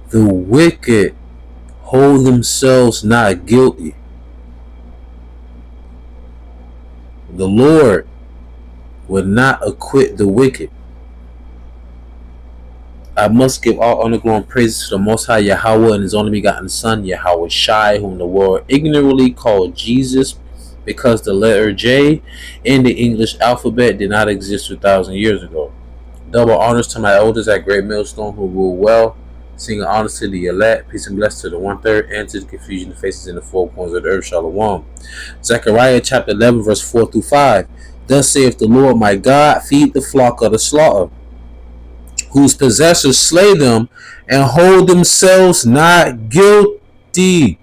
The wicked hold themselves not guilty. The Lord will not acquit the wicked. I must give all honor, glory, and praises to the Most High Yahawah and His only begotten Son, YAHAWASHI, whom the world ignorantly called Jesus, because the letter J in the English alphabet did not exist 2,000 years ago. Double honors to my elders at Great Millstone who rule well. Singing honors to the elect. Peace and blessings to the 1/3 and to the confusion of faces in the four corners of the earth. Shalom. Zechariah chapter 11 verse 4 through 5. Thus saith the Lord my God, feed the flock of the slaughter, whose possessors slay them and hold themselves not guilty.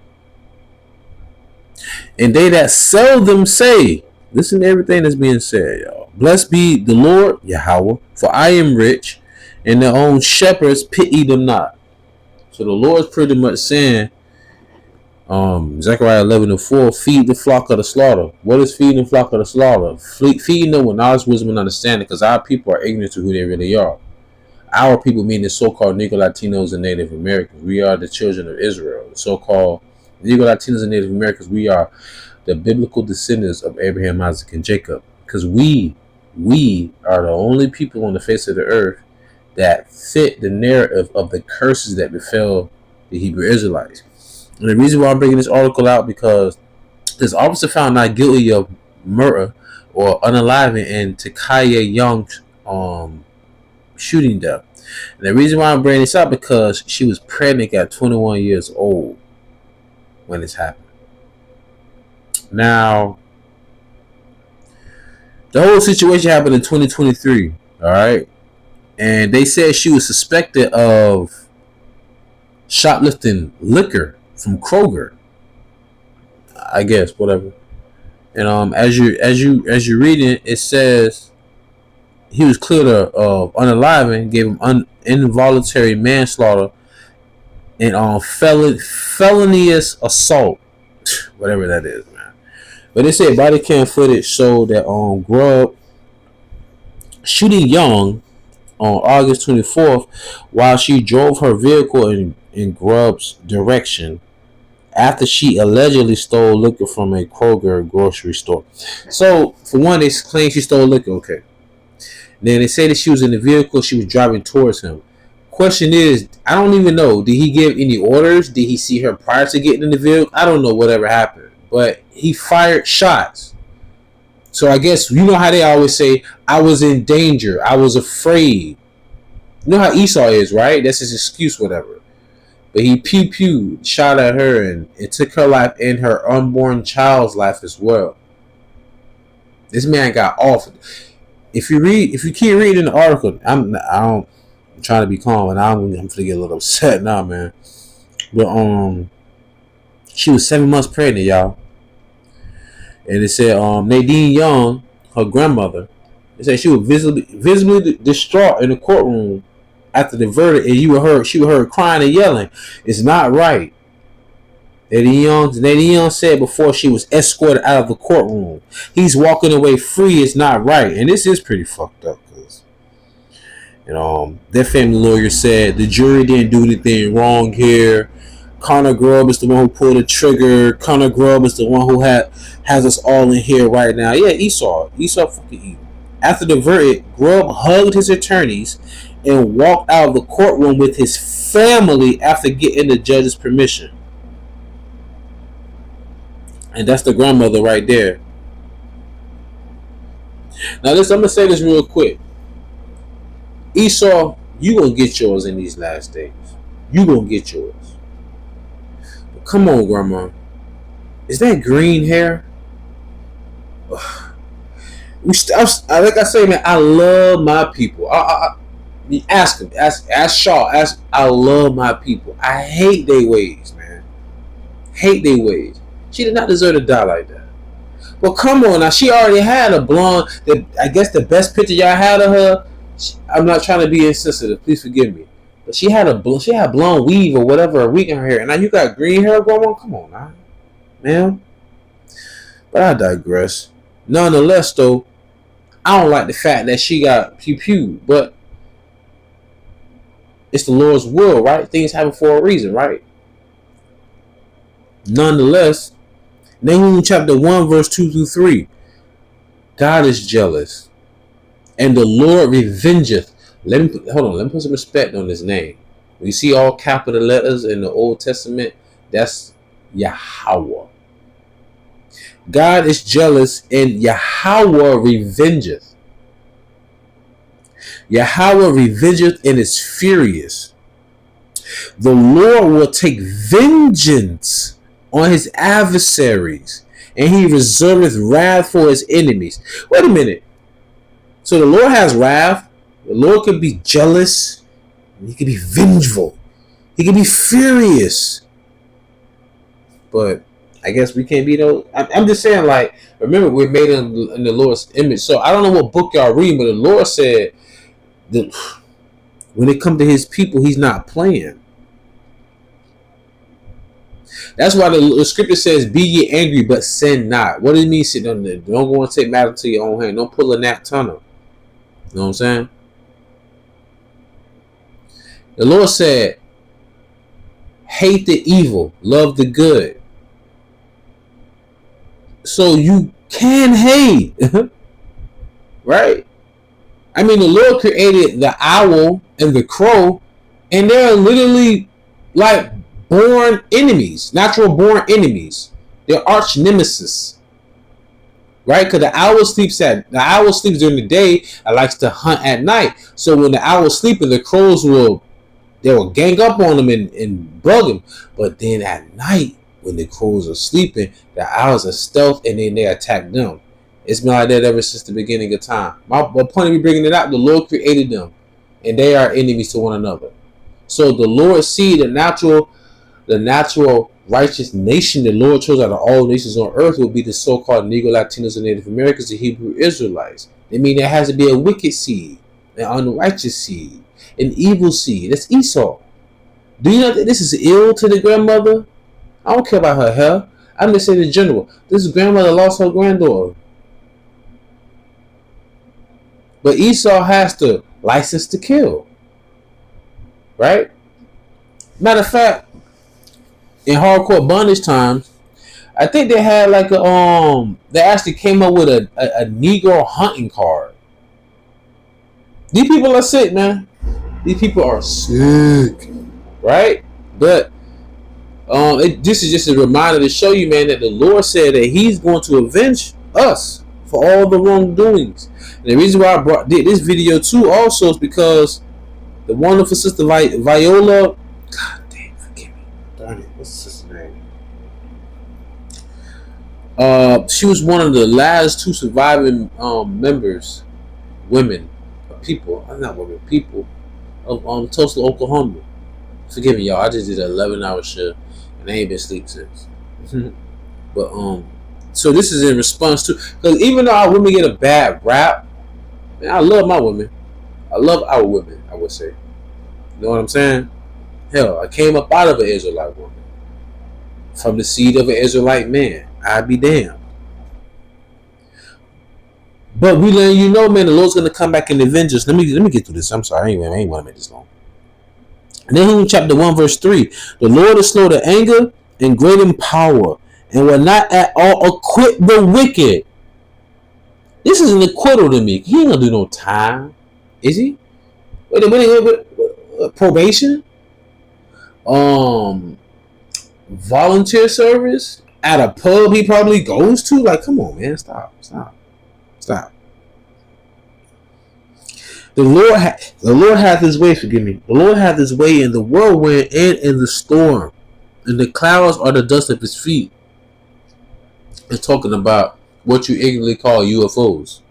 And they that sell them say, listen to everything that's being said, y'all. Blessed be the Lord, Yahawah, for I am rich, and their own shepherds pity them not. So the Lord's pretty much saying, Zechariah 11:4, feed the flock of the slaughter. What is feeding the flock of the slaughter? Feeding them with knowledge, wisdom, and understanding, because our people are ignorant to who they really are. Our people, meaning the so-called Negro Latinos and Native Americans. We are the children of Israel. The so-called Negro Latinos and Native Americans, we are the biblical descendants of Abraham, Isaac, and Jacob. Because we are the only people on the face of the earth that fit the narrative of the curses that befell the Hebrew Israelites. And the reason why I'm bringing this article out, because this officer found not guilty of murder or unaliving in Takaya Young's shooting death. And the reason why I'm bringing this up, because she was pregnant at 21 years old when this happened. Now, the whole situation happened in 2023, all right? And they said she was suspected of shoplifting liquor from Kroger, I guess, whatever. And as you're reading, it says he was cleared of unaliving, gave him involuntary manslaughter, and felonious assault, whatever that is, man. But they said body cam footage showed that Grubb shooting Young on August 24th while she drove her vehicle in Grubb's direction after she allegedly stole liquor from a Kroger grocery store. So, for one, they claim she stole liquor, okay. Then they say that she was in the vehicle, she was driving towards him. Question is, I don't even know, did he give any orders? Did he see her prior to getting in the vehicle? I don't know whatever happened. But he fired shots. So I guess, you know how they always say, I was in danger, I was afraid. You know how Esau is, right? That's his excuse, whatever. But he pew-pewed, shot at her, and it took her life and her unborn child's life as well. This man got off. If you keep reading the article, I'm trying to be calm, and I'm gonna get a little upset now, man. But she was 7 months pregnant, y'all. And it said Nadine Young, her grandmother, they said she was visibly distraught in the courtroom after the verdict, and she was heard crying and yelling. It's not right. Nadine Young said before she was escorted out of the courtroom, he's walking away free. It's not right. And this is pretty fucked up, because their family lawyer said the jury didn't do anything wrong here. Connor Grubb is the one who pulled the trigger. Connor Grubb is the one who has us all in here right now. Yeah, Esau fucking evil. After the verdict, Grubb hugged his attorneys and walked out of the courtroom with his family after getting the judge's permission. And that's the grandmother right there. Now I'm going to say this real quick. Esau, you going to get yours in these last days. You going to get yours. But come on, grandma. Is that green hair? Like I say, man, I love my people. Ask him. Ask Shaw. I love my people. I hate their ways, man. Hate their ways. She did not deserve to die like that. Well, come on now. She already had a blonde. I guess the best picture y'all had of her. I'm not trying to be insensitive. Please forgive me. But she had blonde weave or whatever a week in her hair. And now you got green hair going on. Come on now, man. But I digress. Nonetheless, though, I don't like the fact that she got pew-pew. But It's the Lord's will, right? Things happen for a reason, right? Nonetheless, Nahum chapter 1, verse 2 through 3. God is jealous, and the Lord revengeth. Let me put some respect on his name. We see all capital letters in the Old Testament. That's Yahawah. God is jealous, and Yahawah revengeth. Yahawah revengeth and is furious. The Lord will take vengeance on his adversaries, and he reserveth wrath for his enemies. Wait a minute. So the Lord has wrath. The Lord can be jealous. He can be vengeful. He can be furious. But I guess we can't be those. I'm just saying, like, remember, we're made in the Lord's image. So I don't know what book y'all read, but the Lord said that when it comes to his people, he's not playing. That's why the scripture says, be ye angry, but sin not. What does it mean, sit on there? Don't go and take matter to your own hand. Don't pull a Nat Turner. You know what I'm saying? The Lord said, hate the evil, love the good. So you can hate. Right? I mean, the Lord created the owl and the crow, and they're literally like born enemies, natural born enemies. They're arch nemesis. Right? Because the owl sleeps during the day and likes to hunt at night. So when the owl's sleeping, the crows will gang up on them and bug them. But then at night, when the crows are sleeping, the owls are stealth and then they attack them. It's been like that ever since the beginning of time. My point of me bringing it out, the Lord created them, and they are enemies to one another. So the Lord see the natural righteous nation the Lord chose out of all nations on earth will be the so-called Negro, Latinos, and Native Americans, the Hebrew Israelites. They mean there has to be a wicked seed, an unrighteous seed, an evil seed. That's Esau. Do you know that this is ill to the grandmother? I don't care about her hair. I'm just saying in general. This grandmother lost her granddaughter. But Esau has the license to kill. Right? Matter of fact, in hardcore bondage times, I think they had like they actually came up with a Negro hunting card. These people are sick, man. These people are sick. Right? But this is just a reminder to show you, man, that the Lord said that he's going to avenge us for all the wrongdoings. And the reason why I did this video too also is because the wonderful sister Viola, God damn, forgive me. Darn it, what's the sister's name? She was one of the last two surviving members, people of Tulsa, Oklahoma. Forgive me, y'all. I just did an 11-hour shift and I ain't been asleep since. But so this is in response to, because even though our women get a bad rap, man, I love my women. I love our women, I would say. You know what I'm saying? Hell, I came up out of an Israelite woman, from the seed of an Israelite man. I'd be damned. But we letting you know, man, the Lord's gonna come back and avenge us. Let me get through this. I'm sorry, I ain't want to make this long. Nahum chapter 1 verse 3. The Lord is slow to anger and great in power, and will not at all acquit the wicked. This is an acquittal to me. He ain't gonna do no time, is he? Wait, probation, volunteer service at a pub he probably goes to. Like, come on, man, stop. The Lord hath his way, forgive me. The Lord hath his way in the whirlwind and in the storm, and the clouds are the dust of his feet. It's talking about what you ignorantly call UFOs.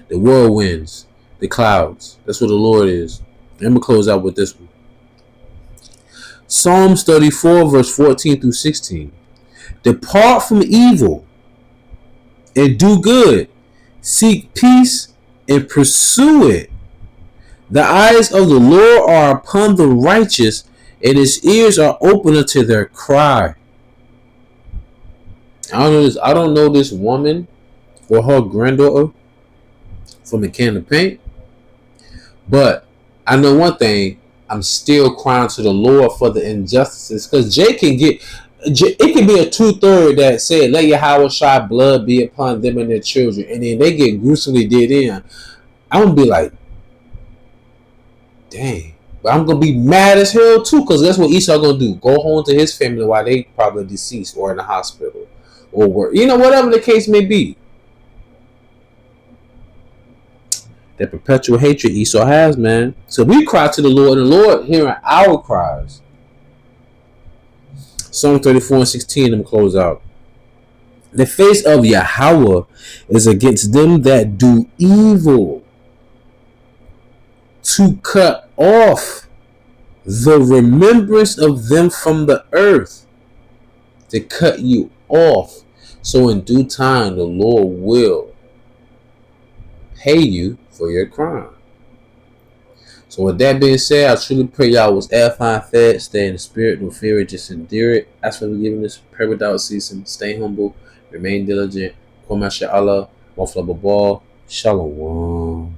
The whirlwinds, the clouds. That's what the Lord is. I'm going to close out with this one. Psalms 34 verse 14 through 16. Depart from evil and do good. Seek peace and pursue it. The eyes of the Lord are upon the righteous, and his ears are open unto their cry. I don't know this woman or her granddaughter from a can of paint, but I know one thing. I'm still crying to the Lord for the injustices. Because it can be a 2/3 that said, let YAHAWASHI blood be upon them and their children. And then they get gruesomely did in. I'm going to be like, dang. But I'm going to be mad as hell too. Because that's what Esau going to do. Go home to his family while they probably deceased or in the hospital. Or whatever the case may be. That perpetual hatred Esau has, man. So we cry to the Lord, and the Lord hearing our cries. Psalm 34:16, I'm going to close out. The face of Yahweh is against them that do evil, to cut off the remembrance of them from the earth, to cut you off. So in due time, the Lord will pay you for your crime. So with that being said, I truly pray y'all was edifying, fed, stay in the spirit, no fear it, just endure it. As for giving this prayer without ceasing, stay humble, remain diligent, Kwame Allah, Shalom.